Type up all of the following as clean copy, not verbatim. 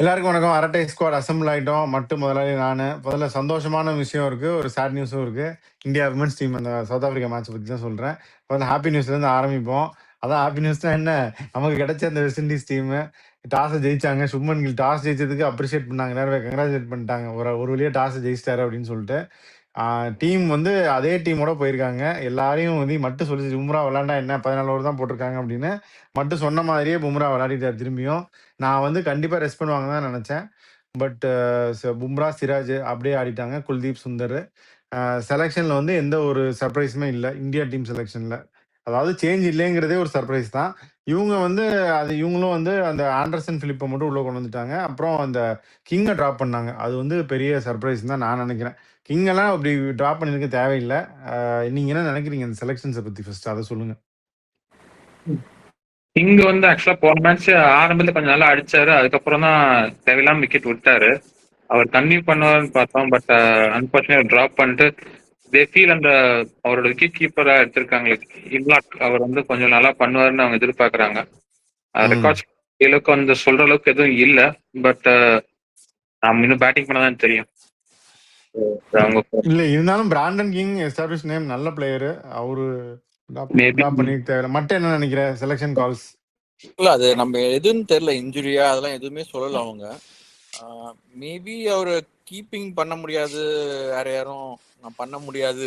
எல்லாருக்கும் வணக்கம். அரட்டை ஸ்குவாட் அசெம்பிள் ஆயிட்டோம். மட்டு முதலாளி நானு. முதல்ல சந்தோஷமான விஷயம் இருக்கு. ஒரு சேட் நியூஸும் இருக்கு. இந்தியா விமென்ஸ் டீம் அந்த சவுத் ஆப்பிரிக்கா மேட்ச் பத்தி தான் சொல்றேன். முதல்ல ஹாப்பி நியூஸ்லேருந்து ஆரம்பிப்போம். அதான் ஹாப்பி நியூஸ்னா என்ன? நமக்கு கிடைச்ச அந்த வெஸ்ட் இண்டீஸ் டீமு டாஸை ஜெயிச்சாங்க. சுப்மன் கில் டாஸ் ஜெயிச்சதுக்கு அப்ரிஷியேட் பண்ணாங்க. நேரவே கங்க்ராச்சுலேட் பண்ணிட்டாங்க. ஒரு வழியா டாஸ் ஜெயிச்சிட்டாரு அப்படின்னு சொல்லிட்டு. டீம் வந்து அதே டீமோட போயிருக்காங்க. எல்லாரையும் வந்து மட்டும் சொல்லிச்சு, பும்ரா விளாண்டா என்ன 14 ஓவர் தான் போட்டிருக்காங்க அப்படின்னு. மட்டும் சொன்ன மாதிரியே பும்ரா விளையாடிட்டார் திரும்பியும். நான் வந்து கண்டிப்பா ரெஸ்ட் பண்ணுவாங்க தான் நினைச்சேன். பட் பும்ரா, சிராஜ் அப்படியே ஆடிட்டாங்க. குல்தீப், சுந்தர். செலெக்ஷன்ல வந்து எந்த ஒரு சர்ப்ரைஸுமே இல்ல. இந்தியா டீம் செலெக்ஷன்ல. அதாவது சேஞ்ச் இல்லைங்கிறதே ஒரு சர்ப்ரைஸ் தான். இவங்க வந்து இவங்களும் வந்து அந்த ஆண்டர்சன் பிலிப்பை மட்டும் உள்ள கொண்டு வந்துட்டாங்க. அப்புறம் அந்த கிங்கை ட்ராப் பண்ணாங்க. அது வந்து பெரிய சர்ப்ரைஸ் தான் நான் நினைக்கிறேன். கிங் எல்லாம் அப்படி ட்ராப் பண்ணிருக்க தேவையில்லை. நீங்க என்ன நினைக்கிறீங்க இந்த செலெக்ஷன்ஸை பத்தி? ஃபர்ஸ்ட் அதை சொல்லுங்க. இங்க வந்து ஆக்சுவலா போன மேட்ச் ஆரம்பத்துல கொஞ்சம் நல்லா அடிச்சாரு. அதுக்கப்புறம் தான் தேவையில்லாம விக்கெட் விட்டாரு. அவர் கன்டினியூ பண்ணுவார்னு பார்த்தோம். பட் அன்பார்ச்சுனேட் ட்ராப் பண்ணிட்டு தே ஃபீல் அந்த அவரோட விக்கெட் கீப்பரா எடுத்திருக்காங்களே இம்லாக், அவர் வந்து கொஞ்சம் நல்லா பண்ணுவாருன்னு அவங்க எதிர்பார்க்கறாங்க. ரெக்கார்ட்ஸ் அளவுக்கு வந்து சொல்ற அளவுக்கு எதுவும் இல்ல. பட் நம்ம இன்னும் பேட்டிங் பண்ணதான் தெரியும். அவங்க இல்ல இருந்தாலும் பிராண்டன் கிங் எஸ்டாப்ளிஷ் நேம், நல்ல பிளேயரு. அவரு ட்ராப் பண்ணிக்க தேவையில்ல. மட்டும் என்ன நினைக்கிற செலெக்ஷன் கால்ஸ்? இல்ல அது நம்ம எதுன்னு தெரியல, இன்ஜுரியா அதெல்லாம் எதுவுமே சொல்லல அவங்க. மேபி அவரு கீப்பிங் பண்ண முடியாது, வேற யாரும் பண்ண முடியாது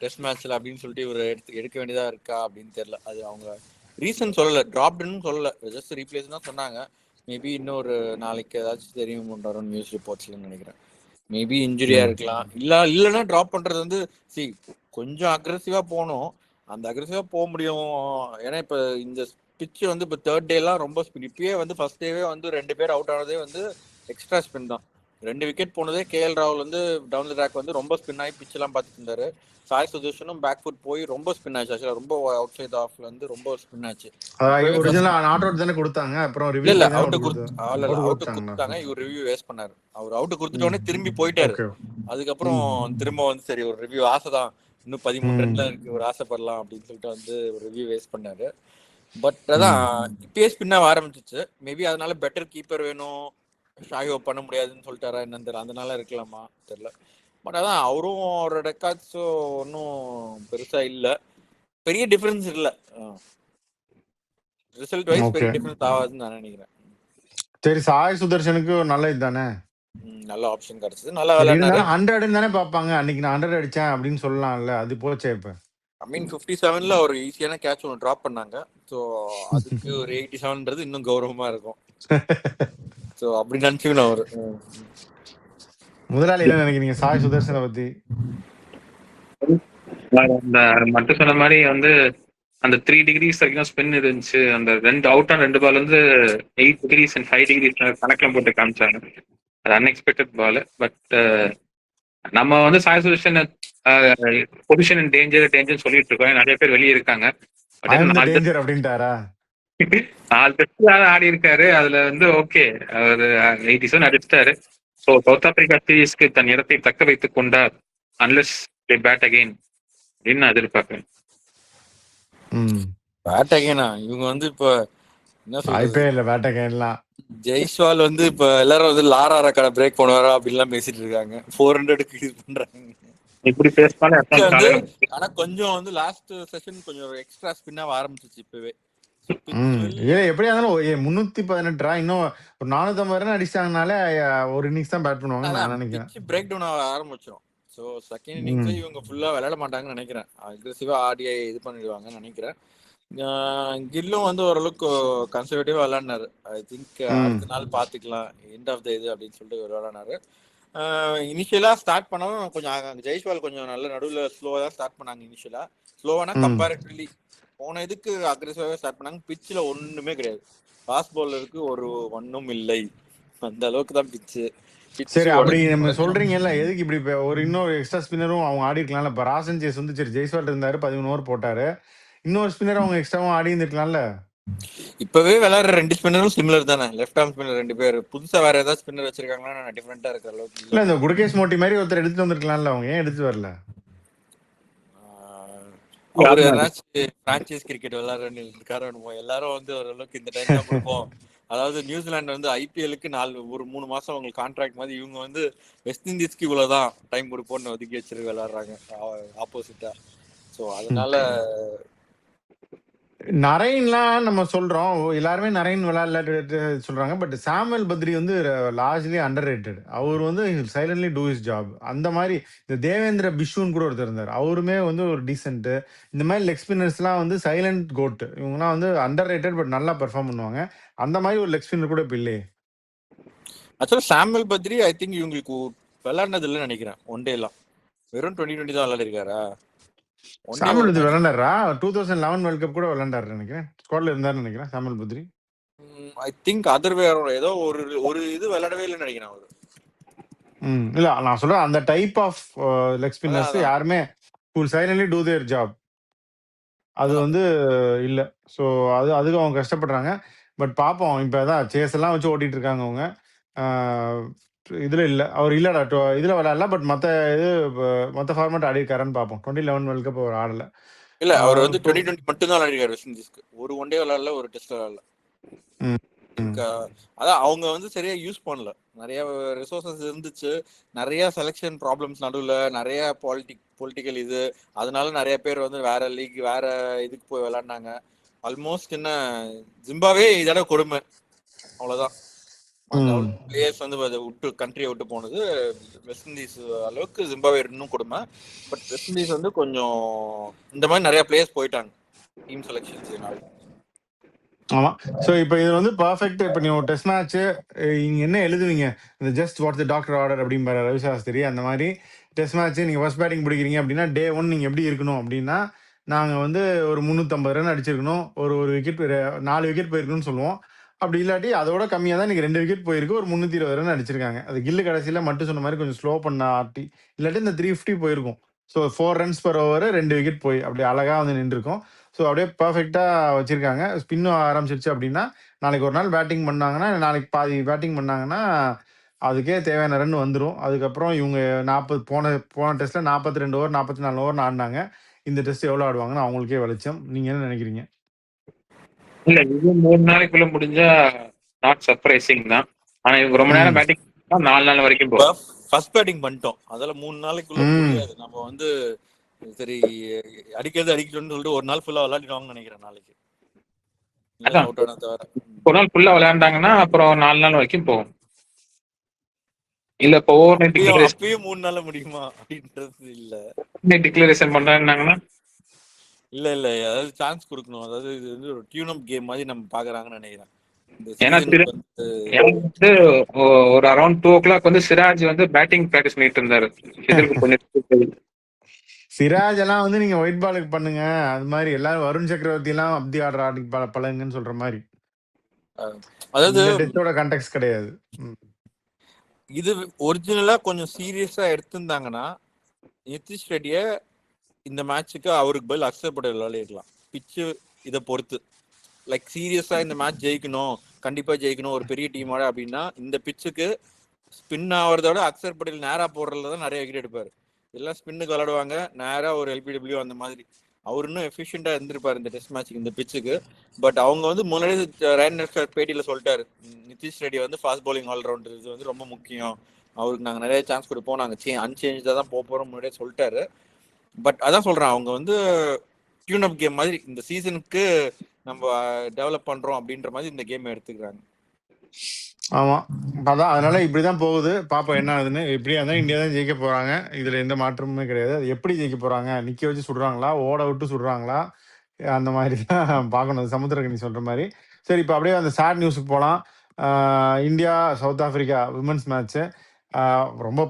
டெஸ்ட் மேட்ச்ல அப்படின்னு சொல்லிட்டு இவர் எடுக்க வேண்டியதா இருக்கா அப்படின்னு தெரியல. அது அவங்க ரீசன் சொல்லல, டிராப்டுன்னு சொல்லல, ஜஸ்ட் ரீப்ளேஸ் தான் சொன்னாங்க. மேபி இன்னொரு நாளைக்கு ஏதாச்சும் தெரியும் நியூஸ் ரிப்போர்ட்ஸ்ல நினைக்கிறேன். மேபி இன்ஜுரியா இருக்கலாம். இல்லைன்னா டிராப் பண்றது வந்து கொஞ்சம் அக்ரெசிவா போகணும். அந்த அக்ரெசிவா போக முடியும். ஏன்னா இப்ப இந்த பிச்சு வந்து இப்போ தேர்ட் டேலாம் ரொம்ப ஸ்பின். இப்பயே வந்து ஃபர்ஸ்ட் டேவே வந்து 2 பேர் அவுட் ஆனதே வந்து எக்ஸ்ட்ரா ஸ்பின் தான். 2 விக்கெட் போனதே KL ராகுல் வந்து டவுன் தி ட்ராக் வந்து ரொம்ப ஸ்பின் ஆகி பிச் எல்லாம் பார்த்துட்டு இருந்தாரு. சாய் சுதர்ஷனும் பேக் ஃபுட் போய் ரொம்ப ஸ்பின் ஆச்சு. ஆக்சுவலா ரொம்ப அவுட் சைட் ஆஃப்ல வந்து ரொம்ப ஸ்பின் ஆச்சு. நாட் அவுட் தானே கொடுத்தாங்க. அப்புறம் இல்ல அவுட் கொடுத்தாங்க. இவர் ரிவ்யூ வேஸ்ட் பண்ணாரு. அவர் அவுட் கொடுத்துட்டோன்னே திரும்பி போயிட்டாரு. அதுக்கப்புறம் திரும்ப வந்து சரி ஒரு ரிவ்யூ ஆசைதான், இன்னும் 13 ரன்ல இருக்கு, ஒரு ஆசைப்படலாம் அப்படின்னு சொல்லிட்டு வந்து ஒரு ரிவ்யூ வேஸ்ட் பண்ணாரு. பட் அதான் இப்பயே ஸ்பின் ஆக ஆரம்பிச்சிச்சு. மேபி அதனால பெட்டர் கீப்பர் வேணும், ஷாயோ பண்ண முடியாதுன்னு சொல்லிட்டாரா என்னன்னு தெரியல. அதனால இருக்கலாமா தெரியல. பட் அதான் அவரும் அவரோட ரெக்கார்ட்ஸும் ஒன்றும் பெருசா இல்ல, பெரிய டிஃபரன்ஸ் இல்ல. ரிசல்ட் வைஸ் பெரிய டிஃபரன்ஸ் ஆகாதுன்னு நான் நினைக்கிறேன். சரி, சாய் சுதர்ஷனுக்கு நல்ல இதுதானே, நல்ல ஆப்ஷன் கிடைச்சது, நல்லா விளையாடுனாரு. 100 தானே பாப்பாங்க. அன்னைக்கு நான் 100 அடிச்சேன் அப்படின்னு சொல்லலாம்ல, அது போச்சே. இப்ப 57ல ஒரு ஈஸியான கேட்ச் ஒன்று டிராப் பண்ணாங்க. ஸோ அதுக்கு ஒரு 87ன்றது இன்னும் கௌரவமா இருக்கும். ஸோ அப்படி நினைச்சுக்கணும் அவரு. முதலாளி என்ன நினைக்கிறீங்க சாய் சுதர்ஷனை பத்தி? மட்டும் சொன்ன மாதிரி வந்து அந்த 3 டிகிரிஸ் வரைக்கும் ஸ்பின் இருந்துச்சு. அந்த 2 அவுட் ஆன் 2 பால் வந்து 8 டிகிரிஸ் அண்ட் 5 டிகிரிஸ் கணக்கில் போட்டு காமிச்சாங்க. அது அன்எக்ஸ்பெக்டட் பால். பட் நம்ம வந்து Sai Sudharsan position in danger சொல்லிட்டு இருக்கோம். நிறைய பேர் வெளியே இருக்காங்க. 4 டெஸ்ட் ஆடி இருக்காரு. அதுல வந்து ஓகே அவர் 87 அடிச்சிட்டாரு. ஸோ சவுத் ஆப்பிரிக்கா சீரீஸ்க்கு தன் இடத்தை தக்க வைத்துக் கொண்டார். அன்லெஸ் தே பேட் அகைன் அப்படின்னு நான் எதிர்பார்க்கிறேன். பேட் அகைனா இவங்க வந்து இப்ப என்ன சொல்றது, ஜெய்ஸ்வால் வந்து இப்ப எல்லாரும் வந்து லாரா ரெக்கார்டை பிரேக் பண்ணுவாரா அப்படின்லாம் பேசிட்டு இருக்காங்க. 400க்கு இது பண்றாங்க. இப்படி பேசினாலும் ஆனா கொஞ்சம் வந்து லாஸ்ட் செஷன் கொஞ்சம் எக்ஸ்ட்ரா ஸ்பின் ஆக ஆரம்பிச்சிச்சு இப்பவே. எப்படியா இருந்தாலும் 318 இன்னும் ஒரு 450 ரன் அடிச்சாங்கனாலே ஒரு இன்னிங்ஸ் தான் பேட் பண்ணுவாங்க நான் நினைக்கிறேன். பிரேக் டவுன் ஆக ஆரம்பிச்சிடும். ஸோ செகண்ட் இன்னிங்ஸ் இவங்க ஃபுல்லா விளையாட மாட்டாங்கன்னு நினைக்கிறேன். அக்ரெசிவா ஆடிஐ இது பண்ணிடுவாங்கன்னு நினைக்கிறேன். கில்லும் வந்து ஓரளவுக்கு கன்சர்வேட்டிவா விளையாடினாரு. ஐ திங்க் அடுத்த நாள் பாத்துக்கலாம் எண்ட் ஆஃப் த இது அப்படின்னு சொல்லிட்டு விளையாடினாரு. இனிஷியலா ஸ்டார்ட் பண்ணாலும் கொஞ்சம் ஜெய்ஸ்வால் கொஞ்சம் நல்ல நடுவில் ஸ்லோவா தான் ஸ்டார்ட் பண்ணாங்க. இனிஷியலா ஸ்லோவானா கம்பேரிட்டிவ்லி போன இதுக்கு அக்ரெசிவாவே ஸ்டார்ட் பண்ணாங்க. பிச்சில் ஒண்ணுமே கிடையாது, ஃபாஸ்ட் பவுலருக்கு ஒன்னும் இல்லை, அந்த அளவுக்கு தான் பிச்சு. சரி, அப்படி நம்ம சொல்றீங்கல்ல, எதுக்கு இப்படி ஒரு இன்னொரு எக்ஸ்ட்ரா ஸ்பின்னரும் அவங்க ஆடி இருக்கலாம்ல. இப்போ ராசன் சேஸ் வந்து சரி ஜெய்ஸ்வால் இருந்தாரு, 11 ஓவர் போட்டாரு, இன்னொரு ஸ்பின்னர் அவங்க எக்ஸ்ட்ராவும் ஆடி இருந்திருக்கலாம்ல. இப்பவே விளையாடுற 2 ஸ்பின்னரும் சிமிலர் தானே, லெஃப்ட் ஆர்ம் ஸ்பின்னர் 2 பேர். புதுசா வேற ஏதாவது ஸ்பின்னர் வச்சிருக்காங்கன்னா டிஃபரெண்டா இருக்கிற அளவுக்கு இல்ல. இந்த குடுகேஷ் மோட்டி மாதிரி ஒருத்தர் எடுத்துட்டு வந்திருக்கலாம்ல, அவங்க ஏன் எடுத்துட்டு வரல? அவர் ஏதாச்சும் பிரான்சைஸ் கிரிக்கெட் விளையாடுறேன்னு இருக்காரு. எல்லாரும் வந்து ஓரளவுக்கு இந்த டைம் தான் கொடுப்போம், அதாவது நியூசிலாந்து வந்து ஐபிஎலுக்கு 3 மாசம் அவங்களுக்கு கான்ட்ராக்ட் மாதிரி, இவங்க வந்து வெஸ்ட் இண்டீஸ்க்கு இவ்வளவுதான் டைம் கொடுப்போம்னு ஒதுக்கி வச்சிருக்கு விளையாடுறாங்க ஆப்போசிட்டா. ஸோ அதனால நரைன்லாம் நம்ம சொல்றோம், எல்லாருமே நரைன் விளையாட சொல்றாங்க. பட் சாமுவல் பத்ரி வந்து லார்ஜ்லி அண்டர் ரேட்டட். அவர் வந்து சைலண்ட்லி டூ இஸ் ஜாப். அந்த மாதிரி இந்த தேவேந்திர பிஷுன்னு கூட ஒருத்தர் இருந்தார், அவருமே வந்து ஒரு டீசென்ட். இந்த மாதிரி லெக் ஸ்பின்னர்ஸ்லாம் வந்து சைலண்ட் கோட், இவங்கலாம் வந்து அண்டர் ரேட்டட் பட் நல்லா பெர்ஃபார்ம் பண்ணுவாங்க. அந்த மாதிரி ஒரு லெக் ஸ்பின்னர் கூட இப்போ இல்லையே. ஆக்சுவலா சாமுவல் பத்ரி ஐ திங்க் இவங்களுக்கு விளையாடினது இல்லைன்னு நினைக்கிறேன். ஒன் டேலாம் வெறும் 2020 தான் விளையாடிருக்காரா? சாமுவல் பத்ரி விளையாண்டாரா? 2011 வேர்ல்ட் கப் கூட விளையாண்டாரு நினைக்கிறேன், ஸ்குவாட்ல இருந்தாருன்னு நினைக்கிறேன் Samuel Badri. I think other வேற ஏதோ ஒரு இது விளையாடவே இல்லைன்னு நினைக்கிறேன் அவரு. இல்ல நான் சொல்றேன், அந்த டைப் ஆஃப் லெக் ஸ்பின்னர்ஸ் யாருமே சைலண்ட்லி டூ தேர் ஜாப் அது வந்து இல்ல. ஸோ அதுக்கு அவங்க கஷ்டப்படுறாங்க. பட் பார்ப்போம், இப்போ தான் சேஸ் எல்லாம் வச்சு ஓட்டிட்டு இருக்காங்க அவங்க. இதுல இல்ல, அவர் இல்லடா இதுல விளையாடல. பட் மத்த ஃபார்மேட் ஆடி இருக்காருன்னு பார்ப்போம். 2011 வேர்ல்ட் கப் அவர் ஆடல. இல்ல அவர் வந்து 2020 மட்டும் தான் விளையாடிருக்காரு வெஸ்ட் இண்டீஸ்க்கு. ஒரு ஒன் டே விளையாடல, ஒரு டெஸ்ட் விளையாடல. அதான் அவங்க வந்து சரியா யூஸ் பண்ணல. நிறைய ரிசோர்சஸ் இருந்துச்சு, நிறைய செலெக்ஷன் ப்ராப்ளம்ஸ் நடுவில், நிறைய பொலிட்டிக்கல் இது, அதனால நிறைய பேர் வந்து வேற லீக் வேற இதுக்கு போய் விளையாடினாங்க. ஆல்மோஸ்ட் என்ன ஜிம்பாவே இதோட கொடுமை, அவ்வளவுதான். பிளேயர்ஸ் வந்து விட்டு கண்ட்ரியை விட்டு போனது. வெஸ்ட் இண்டீஸ் அளவுக்கு ஜிம்பாவே இன்னும் கொடுமை. பட் வெஸ்ட் இண்டீஸ் வந்து கொஞ்சம் இந்த மாதிரி நிறைய பிளேயர்ஸ் போயிட்டாங்க டீம் செலெக்ஷன்ஸ்னால. ஆமா. ஸோ இப்போ இது வந்து பர்ஃபெக்ட். இப்போ நீ ஒரு டெஸ்ட் மேட்ச் நீங்க என்ன எழுதுவீங்க, இந்த just what the doctor order அப்படிங்கிற ரவி சாஸ்திரி, அந்த மாதிரி டெஸ்ட் மேட்ச் நீங்க ஃபர்ஸ்ட் பேட்டிங் பிடிக்கிறீங்க அப்படின்னா டே 1 நீங்க எப்படி இருக்கணும் அப்படின்னா, நாங்க வந்து ஒரு 350 ரன் அடிச்சிருக்கணும், ஒரு விக்கெட் 4 விக்கெட் போயிருக்கணும்னு சொல்லுவோம். அப்படி இல்லாட்டி அதோட கம்மியாக தான் இன்னைக்கு 2 விக்கெட் போயிருக்கு, ஒரு 320 ரன் அடிச்சிருக்காங்க. அது கில்லு கடைசியில் மட்டும் சொன்ன மாதிரி கொஞ்சம் ஸ்லோ பண்ண ஆட்டி, இல்லாட்டி இந்த 350 போயிருக்கும். So 4 runs per over 2 wicket போய் அப்படி அழகா வந்து நின்றுருக்கும். ஸோ அப்படியே பர்ஃபெக்டாக வச்சிருக்காங்க. ஸ்பின்னும் ஆரம்பிச்சிருச்சு அப்படின்னா, நாளைக்கு ஒரு நாள் பேட்டிங் பண்ணாங்கன்னா, நாளைக்கு பாதி பேட்டிங் பண்ணாங்கன்னா அதுக்கே தேவையான ரன் வந்துடும். அதுக்கப்புறம் இவங்க 40 போன டெஸ்ட்ல 42 ஓவர் 44 ஓவர் ஆடினாங்க. இந்த டெஸ்ட் எவ்வளோ ஆடுவாங்கன்னு அவங்களுக்கே வெளிச்சம். நீங்க என்ன நினைக்கிறீங்க? இல்ல, இது 3 நாளைக்குள்ள முடிஞ்சா நாட் சர்ப்ரைசிங் தான். ஆனா இவங்க ரொம்ப நேரம் பேட்டிங் 4 நாள் வரைக்கும் போகும். ஃபர்ஸ்ட் பேட்டிங் பண்ணிட்டோம், அதெல்லாம் 3 நாளைக்குள்ள முடியாது. நம்ம வந்து சரி அடிக்கணும்னு சொல்லிட்டு ஒரு நாள் ஃபுல்லா விளையாடிடுவாங்கன்னு நினைக்கிறேன். நாளைக்கு ஒரு நாள் ஃபுல்லா விளையாண்டாங்கன்னா அப்புறம் 4 நாள் வரைக்கும் போகும். இல்ல இப்போ ஓவர் நைட் அப்பயும் 3 நாள்ல முடியுமா அப்படின்றது இல்ல. டிக்ளரேஷன் பண்றாங்கன்னா இல்ல அதாவது சான்ஸ் கொடுக்கணும். அதாவது இது வந்து ஒரு டியூன் அப் கேம் மாதிரி நம்ம பாக்குறாங்கன்னு நினைக்கிறேன். வந்து ஒரு அரௌண்ட் 2 o'clock வந்து சிராஜ் வந்து பேட்டிங் பிராக்டிஸ் பண்ணிட்டு இருந்தாரு. சிராஜ் எல்லாம் வந்து நீங்க ஒயிட் பாலுக்கு பண்ணுங்க, அது மாதிரி எல்லாரும் வருண் சக்கரவர்த்தி எல்லாம் அப்படி ஆடுற ஆடி பழங்குன்னு சொல்ற மாதிரி. அதாவது டெஸ்டோட கான்டெக்ட் கிடையாது. இது ஒரிஜினலா கொஞ்சம் சீரியஸா எடுத்திருந்தாங்கன்னா நிதிஷ் ரெட்டிய இந்த மேட்சுக்கு அவருக்கு பதில் அக்ஷர் பட்டேல் விளையாடிருக்கலாம். பிச்சு இதை பொறுத்து லைக் சீரியஸா இந்த மேட்ச் ஜெயிக்கணும், கண்டிப்பா ஜெயிக்கணும் ஒரு பெரிய டீமோட அப்படின்னா, இந்த பிச்சுக்கு ஸ்பின் ஆகிறதோட அக்ஷர் பட்டேல் நேரா போடுறதுல தான் நிறைய விக்கெட் எடுப்பாரு. எல்லாம் ஸ்பின்னுக்கு விளையாடுவாங்க, நேரா ஒரு எல்பிடபிள்யூ அந்த மாதிரி. அவர் இன்னும் எஃபிஷியண்டா இருந்திருப்பாரு இந்த டெஸ்ட் மேட்சுக்கு, இந்த பிச்சுக்கு. பட் அவங்க வந்து முன்னாடி ரேன் பேட்டியில சொல்லிட்டாரு, நிதிஷ் ரெட்டி வந்து ஃபாஸ்ட் பவுலிங் ஆல்ரவுண்டர், இது வந்து ரொம்ப முக்கியம், அவருக்கு நாங்கள் நிறைய சான்ஸ் கொடுப்போம், நாங்கள் அன்சேஞ்சா தான் போறோம் முன்னாடியே சொல்லிட்டாரு. பட் அதான் சொல்றேன், அவங்க வந்து டியூன் அப் கேம் மாதிரி இந்த சீசனுக்கு நம்ம டெவலப் பண்றோம் அப்படின்ற மாதிரி இந்த கேம் எடுத்துக்கிறாங்க. ஆமா, அதான் அதனால இப்படிதான் போகுது. பாப்போம் என்ன ஆகுதுன்னு. எப்படியா இருந்தாலும் இந்தியா தான் ஜெயிக்க போறாங்க, இதுல எந்த மாற்றமுமே கிடையாது. அது எப்படி ஜெயிக்க போறாங்க, நிக்க வச்சு சுடுறாங்களா, ஓட விட்டு சுடுறாங்களா, அந்த மாதிரி தான் பார்க்கணும். சமுத்திரக்கனி சொல்ற மாதிரி. சரி, இப்போ அப்படியே அந்த சேட் நியூஸுக்கு போகலாம். India south Africa women's match ரொம்ப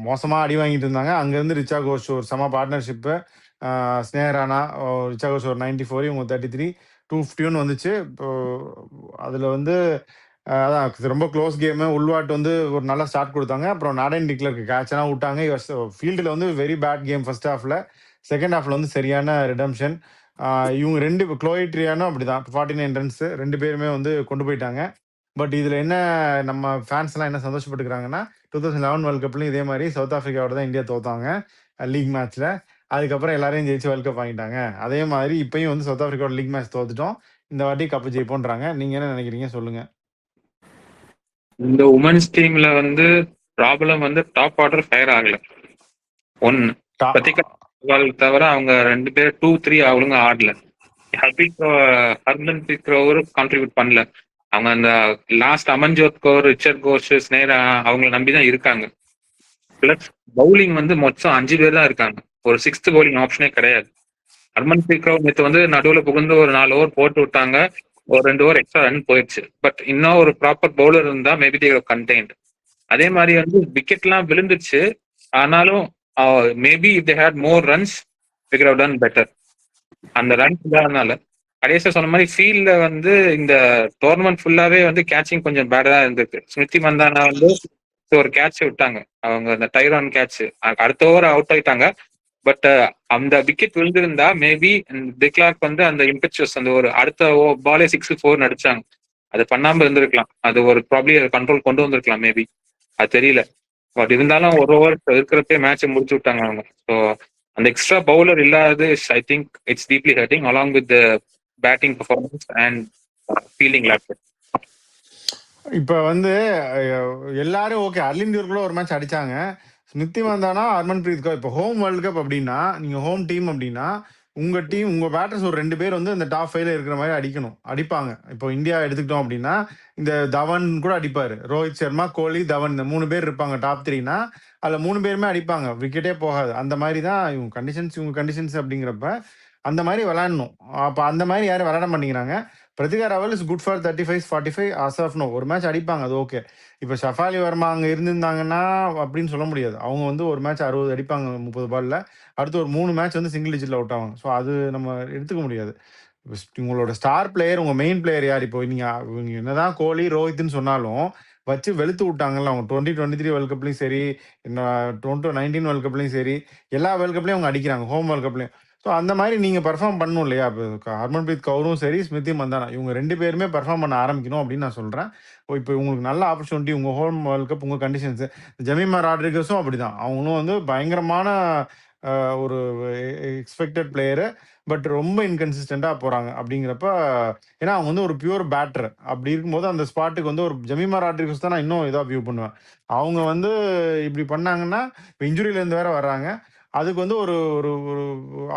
மோசமாக அடி வாங்கிட்டு இருந்தாங்க. அங்கேருந்து ரிச்சா கோஷ் ஒரு செம பார்ட்னர்ஷிப்பு, ஸ்னேஹரானா ரிச்சா கோஷ் ஒரு 94, இவங்க 33, 250 வந்துச்சு. இப்போ அதில் வந்து அதான் ரொம்ப க்ளோஸ் கேமு. உள்வாட் வந்து ஒரு நல்ல ஸ்டார்ட் கொடுத்தாங்க, அப்புறம் நாடன் டிக்லருக்கு கேட்செல்லாம் விட்டாங்க. ஃபீல்டில் வந்து வெரி பேட் கேம் ஃபர்ஸ்ட் ஹாஃபில். செகண்ட் ஹாஃபில் வந்து சரியான ரிடம்ஷன். இவங்க ரெண்டு க்ளோயிட்ரியானும் அப்படிதான் 49 ரன்ஸ், 2 பேருமே வந்து கொண்டு போயிட்டாங்க. பட் இதுல என்ன நம்ம ஃபேன்ஸ் எல்லாம் என்ன சந்தோஷப்பட்டுக்கிறாங்கன்னா, 2011 வேர்ல்ட் கப்லயும் இதே மாதிரி சவுத் ஆப்பிரிக்காவோட தான் இந்தியா தோத்தாங்க லீக் மேட்ச்ல. அதுக்கப்புறம் எல்லாரையும் ஜெயிச்சு வேர்ல்ட் கப் வாங்கிட்டாங்க. அதே மாதிரி இப்பயும் வந்து சவுத் ஆப்பிரிக்காவோட லீக் மேட்ச் தோத்துட்டோம், இந்த வாட்டி கப்பு ஜெயிப்போன்றாங்க. நீங்க என்ன நினைக்கிறீங்க சொல்லுங்க. இந்த உமன்ஸ் டீம்ல வந்து ப்ராப்ளம் வந்து டாப் ஆர்டர் ஃபயர் ஆகல. ஒன்னு டா- பிரத்திகா தவிர அவங்க 2 பேர் 2-3 அவளுங்க ஆடல. ஹர்மன்பிரீத் கௌர் கான்ட்ரிபியூட் பண்ணல. அவங்க அந்த லாஸ்ட் அமன்ஜோத் கௌர், ரிச்சர்ட் கோஷ், ஸ்னேரா அவங்கள நம்பி தான் இருக்காங்க. பிளஸ் பவுலிங் வந்து மொத்தம் 5 பேர் தான் இருக்காங்க. ஒரு 6th பவுலிங் ஆப்ஷனே கிடையாது. ஹர்மன்பிரீத் கௌர் நேற்று வந்து நடுவில் புகுந்து ஒரு 4 ஓவர் போட்டு விட்டாங்க. ஒரு 2 ஓவர் எக்ஸ்ட்ரா ரன் போயிடுச்சு. பட் இன்னும் ஒரு ப்ராப்பர் பவுலர் இருந்தா மேபி தே கண்டெய்ன்ட். அதே மாதிரி வந்து விக்கெட்லாம் விழுந்துச்சு. ஆனாலும் maybe if they had more runs we could have done better. அந்த ரன்ஸ் இல்லாதனால கடைசியா சொன்ன மாதிரி ஃபீல்ட்ல வந்து இந்த டோர்னமெண்ட் ஃபுல்லாவே வந்து கேட்சிங் கொஞ்சம் பேடா தான் இருந்திருக்கு. ஸ்மிருதி மந்தானா வந்து ஒரு கேட்ச் விட்டாங்க. அவங்க அந்த டைரான் கேட்ச் அடுத்த ஓவர் அவுட் ஆயிட்டாங்க. பட் அந்த விக்கெட் விழுந்திருந்தா மேபி டிக்ளார்க் வந்து அந்த இம்பெச்சுவஸ் அந்த ஒரு அடுத்த பாலே 6-4 அடிச்சாங்க. அது பண்ணாம இருந்திருக்கலாம். அது ஒரு ப்ராப்ளி கண்ட்ரோல் கொண்டு வந்திருக்கலாம் மேபி. அது தெரியல. பட் இருந்தாலும் ஒரு ஓவர் இருக்கிறப்பே மேட்சை முடிச்சு விட்டாங்க அவங்க. ஸோ அந்த எக்ஸ்ட்ரா பவுலர் இல்லாதது I think it's deeply hurting along with batting performance and fielding laptop. இப்ப வந்து எல்லாரும் ஓகே அர்லிந்தியூர் கூட ஒரு மேட்ச் அடிச்சாங்க. ஸ்மிருதி மந்தானா, ஹர்மன்பிரீத் கௌர். இப்போ ஹோம் வேர்ல்டு கப் அப்படின்னா நீங்க ஹோம் டீம் அப்படின்னா உங்க டீம் உங்க பேட்டர்ஸ் ஒரு 2 பேர் வந்து இந்த டாப் 5ல இருக்கிற மாதிரி அடிப்பாங்க. இப்போ இந்தியா எடுத்துக்கிட்டோம் அப்படின்னா இந்த தவன் கூட அடிப்பாரு. ரோஹித் சர்மா, கோலி, தவன் இந்த 3 பேர் இருப்பாங்க டாப் 3னா அதுல 3 பேருமே அடிப்பாங்க. விக்கெட்டே போகாது. அந்த மாதிரி தான் இவங்க கண்டிஷன்ஸ் அப்படிங்கிறப்ப அந்த மாதிரி விளையாடணும். அப்ப அந்த மாதிரி யாரும் விளையாட மாட்டேங்கிறாங்க. Pratika Rawal is good for 35-45 as of now. ஒரு மேட்ச் அடிப்பாங்க, அது ஓகே. இப்போ ஷஃபாலி வர்மா அங்கே இருந்திருந்தாங்கன்னா அப்படின்னு சொல்ல முடியாது. அவங்க வந்து ஒரு மேட்ச் 60 அடிப்பாங்க 30 பால்ல. அடுத்து ஒரு 3 மேட்ச் வந்து சிங்கிள் டிஜிட்ல அவுட் ஆவாங்க. ஸோ அது நம்ம எடுத்துக்க முடியாது. உங்களோட ஸ்டார் பிளேயர், உங்க மெயின் பிளேயர் யார்? இப்போ நீங்க என்னதான் கோலி, ரோஹித்னு சொன்னாலும் வச்சு வெளுத்து விட்டாங்கல்ல அவங்க 2023 வேர்ல்ட் கப்லையும் சரி, 2019 வேர்ல்ட் கப்லையும் சரி, எல்லா வேர்ல்ட் கப்லையும் அவங்க அடிக்கிறாங்க, ஹோம் வேர்ல்ட் கப்லையும். ஸோ அந்த மாதிரி நீங்க பெர்ஃபார்ம் பண்ணணும் இல்லையா? இப்போ ஹர்மன்பிரீத் கௌரும் சரி, ஸ்மிருதி மந்தானா இவங்க 2 பேருமே பெர்ஃபார்ம் பண்ண ஆரம்பிக்கணும் அப்படின்னு நான் சொல்றேன். இப்போ உங்களுக்கு நல்ல ஆப்பர்ச்சுனிட்டி, உங்க ஹோம் வேர்ல்ட் கப், உங்க கண்டிஷன்ஸ். ஜெமிமா ராட்ரிகஸும் அப்படிதான். அவங்களும் வந்து பயங்கரமான ஒரு எக்ஸ்பெக்டட் பிளேயரு. பட் ரொம்ப இன்கன்சிஸ்டண்டா போறாங்க அப்படிங்கிறப்ப, ஏன்னா அவங்க வந்து ஒரு பியூர் பேட்டர். அப்படி இருக்கும்போது அந்த ஸ்பாட்டுக்கு வந்து ஒரு ஜெமிமா ராட்ரிகஸ் தான் நான் இன்னும் இதா வியூ பண்ணுவேன். அவங்க வந்து இப்படி பண்ணாங்கன்னா இப்போ இன்ஜுரியில இருந்து வேற வர்றாங்க. அதுக்கு வந்து ஒரு ஒரு ஒரு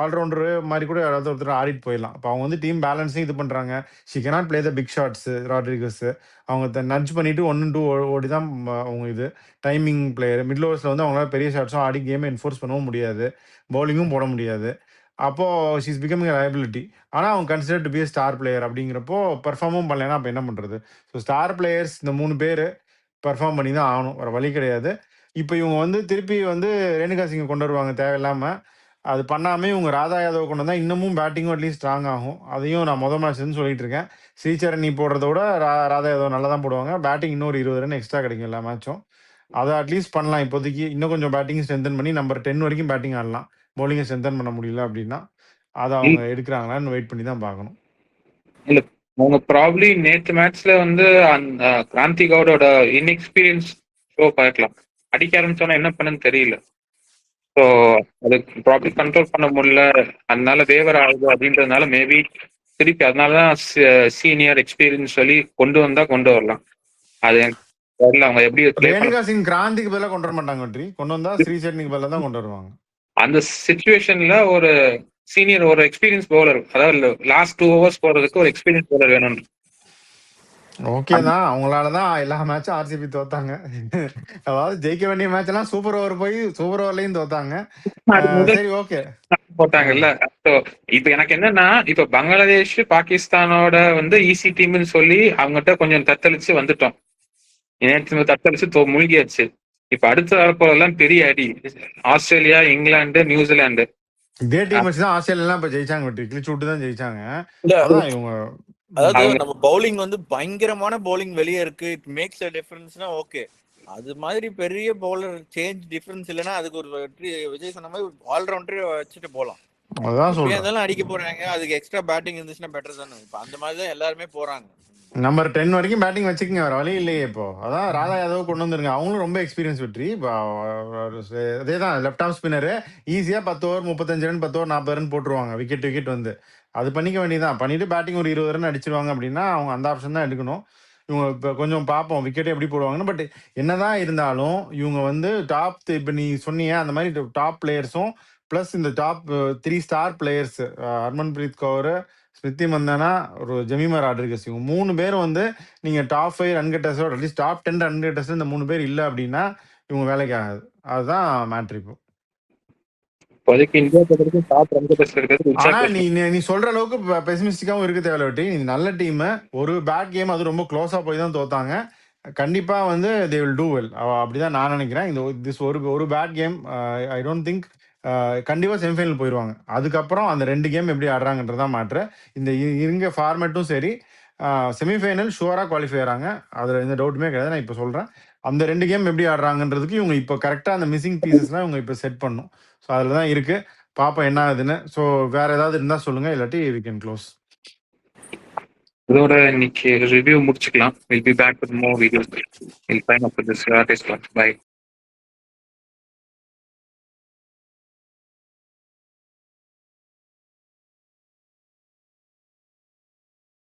ஆல்ரவுண்டர் மாதிரி கூட யாராவது ஒருத்தர் ஆடிட்டு போயிடலாம். இப்போ அவங்க வந்து டீம் பேலன்ஸையும் இது பண்றாங்க. She cannot play the big shots. Rodrigues அவங்க நட்ஜ் பண்ணிட்டு 1-2 ஓடி தான் அவங்க இது டைமிங் பிளேயர். மிடில் ஓவர்ஸ்ல வந்து அவங்களால பெரிய ஷாட்ஸும் ஆடி கேமை என்ஃபோர்ஸ் பண்ணவும் முடியாது, பவுலிங்கும் போட முடியாது. அப்போ ஷீஸ் பிகமிங் லைபிலிட்டி. ஆனால் அவங்க consider to be star player அப்படிங்கிறப்போ பெர்ஃபார்மும் பண்ணலைன்னா அப்போ என்ன பண்ணுறது? ஸோ ஸ்டார் பிளேயர்ஸ் இந்த 3 பேர் பெர்ஃபார்ம் பண்ணி தான் ஆகணும், வேறு வழி கிடையாது. இப்போ இவங்க வந்து திருப்பி வந்து ரேணுகா சிங்கை கொண்டு வருவாங்க தேவையில்லாமல். அது பண்ணாமல் இவங்க ராதா யாதவ் கொண்டு வந்தால் இன்னமும் பேட்டிங்கும் அட்லீஸ்ட் ஸ்ட்ராங் ஆகும். அதையும் நான் மொதல் மேட்ச்னு சொல்லிட்டு இருக்கேன். ஸ்ரீசரணி போடுறத விட ராதா யாதவ் நல்லா தான் போடுவாங்க. பேட்டிங் இன்னொரு 20 ரன் எக்ஸ்ட்ரா கிடைக்கும் எல்லா மேட்சும். அதை அட்லீஸ்ட் பண்ணலாம் இப்போதைக்கு. இன்னும் கொஞ்சம் பேட்டிங் ஸ்ட்ரென்தன் பண்ணி நம்பர் 10 வரைக்கும் பேட்டிங் ஆடலாம். பவுலிங்கை ஸ்ட்ரென்தன் பண்ண முடியல அப்படின்னா அதை அவங்க எடுக்கிறாங்களான்னு வெயிட் பண்ணி தான் பார்க்கணும். இல்ல அவங்க ப்ராப்ளி நேற்று மேட்ச்ல வந்து அந்த கிராந்தி கவுடோட இன்எக்ஸ்பீரியன்ஸ் ஷோ பார்க்கலாம். அடிக்க ஆரம்பிச்சோன்னா என்ன பண்ணுன்னு தெரியல. ஸோ அது ப்ராப்ளி கண்ட்ரோல் பண்ண முடியல. அதனால வேவர் ஆகுது அப்படின்றதுனால மேபி திருப்பி அதனாலதான் சீனியர் எக்ஸ்பீரியன்ஸ் சொல்லி கொண்டு வந்தா கொண்டு வரலாம். அது எனக்கு தெரியல அவங்க எப்படி play பண்ண. ரேணுகா சிங் கிராந்திக்கு பதிலாக கொண்டு வர மாட்டாங்க. வெற்றி கொண்டு வந்தா ஸ்ரீசரணிக்கு பதிலாக தான் கொண்டு வருவாங்க. அந்த சிச்சுவேஷன்ல ஒரு சீனியர் ஒரு எக்ஸ்பீரியன்ஸ் பவுலர், அதாவது லாஸ்ட் 2 overs போறதுக்கு ஒரு எக்ஸ்பீரியன்ஸ் பவுலர் வேணும். ஓகே தான், அவங்களாலதான் எல்லா மேட்சும் ஆர்சிபி தோத்தாங்க. அதாவது ஜெயிக்க வேண்டிய மேட்ச் எல்லாம் சூப்பர் ஓவர் போய் சூப்பர் ஓவர்லயும் தோத்தாங்க. சரி ஓகே போட்டாங்கல்ல. இப்ப எனக்கு என்னன்னா, இப்ப பங்களாதேஷ் பாகிஸ்தானோட வந்து ஈஸி டீம்னு சொல்லி அவங்ககிட்ட கொஞ்சம் தத்தளிச்சு வந்துட்டோம். நேற்று தத்தளிச்சு மூழ்கியாச்சு. இப்ப அடுத்த வரப்போதெல்லாம் பெரிய அடி. Australia, England, New Zealand. இதே டீம் வச்சு தான் ஆஸ்திரேலியா எல்லாம் இப்ப ஜெயிச்சாங்க. வெற்றி கிழிச்சு விட்டு தான் ஜெயிச்சாங்க. அதான் இவங்க அதாவது நம்ம பவுலிங் வந்து பயங்கரமான பவுலிங் வெளியே இருக்கு, இட் மேக்ஸ் அ டிஃபரன்ஸ்னா ஓகே. அது மாதிரி பெரிய பவுலர் சேஞ்ச் டிஃபரன்ஸ் இல்லைன்னா அதுக்கு ஒரு விஜய் சொன்ன மாதிரி ஆல்ரவுண்டரே வச்சுட்டு போகலாம். அதான் சொல்றேன். இருந்தாலும் அடிக்க போறாங்க, அதுக்கு எக்ஸ்ட்ரா பேட்டிங் இருந்துச்சுன்னா பெட்டர் தானே. இப்ப அந்த மாதிரி தான் எல்லாருமே போறாங்க. நம்பர் 10 வரைக்கும் பேட்டிங் வச்சுக்கங்க, வேற வழி இல்லையே. இப்போ அதான் ராதா யாதவ் கொண்டு வந்துருங்க. அவங்களும் ரொம்ப எக்ஸ்பீரியன்ஸ் வெற்றி. அதே தான் லெஃப்ட் ஆர்ம் ஸ்பின்னரு ஈஸியா 10 ஓவர் 35 ரன் 10 ஓவர் 40 ரன் போட்டுருவாங்க. விக்கெட் வந்து அது பண்ணிக்க வேண்டியதான். பண்ணிட்டு பேட்டிங் ஒரு 20 ரன் அடிச்சிருவாங்க அப்படின்னா அவங்க அந்த ஆப்ஷன் தான் எடுக்கணும். இவங்க இப்போ கொஞ்சம் பார்ப்போம் விக்கெட் எப்படி போடுவாங்கன்னு. பட் என்னதான் இருந்தாலும் இவங்க வந்து டாப் இப்போ நீ சொன்னீங்க அந்த மாதிரி டாப் பிளேயர்ஸும் ப்ளஸ் இந்த top 3 star players Harmanpreet Kaur, Smriti Mandhana, ஒரு ஜெமிமா ராட்ரிகஸ், இவங்க 3 பேரும் வந்து நீங்க டாப் 5 ரன் கட்டர்ஸோட அட்லீஸ்ட் டாப் 10 ரன் கட்டர்ஸ் இந்த 3 பேர் இல்லை அப்படின்னா இவங்க வேலைக்கு ஆகாது. அதுதான் மேட்ரு இப்போ. இப்போதைக்கு இந்தியா பொறுத்தவரைக்கும் டாப் ரன் கட்டர்ஸ் இருக்கிறது ஆனா உச்சா நீ நீ சொல்ற அளவுக்கு பெசிமிஸ்டிக்காவும் இருக்க தேவையில்லை. நீ நல்ல டீம், ஒரு பேட் கேம் அது ரொம்ப க்ளோஸா போய் தான் தோத்தாங்க. கண்டிப்பா வந்து தே வில் டூ வெல், அப்படிதான் நான் நினைக்கிறேன். இந்த ஒரு bad game I don't think கண்டிப்பா செமிஃபைனல் போயிடுவாங்க. அதுக்கப்புறம் அந்த 2 கேம் எப்படி ஆடுறாங்கன்றதான் மேட்ரு. இந்த இங்க ஃபார்மேட்டும் சரி, செமிஃபைனல் ஷுவரா குவாலிஃபை ஆகிறாங்க, அதுல எந்த டவுட்டுமே கிடையாது. நான் இப்போ சொல்றேன் அந்த 2 கேம் எப்படி ஆடுறாங்கன்றதுக்கு இவங்க இப்போ கரெக்டாக அந்த மிஸ்ஸிங் பீசஸ்லாம் இவங்க இப்போ செட் பண்ணும். ஸோ அதில் தான் இருக்கு, பாப்போம் என்ன ஆகுதுன்னு. ஸோ வேற ஏதாவது இருந்தா சொல்லுங்க, இல்லாட்டி we can க்ளோஸ். இதோட இன்னைக்கு ரிவ்யூ முடிச்சுக்கலாம். Will be back with more videos. Will sign up with this artist. By.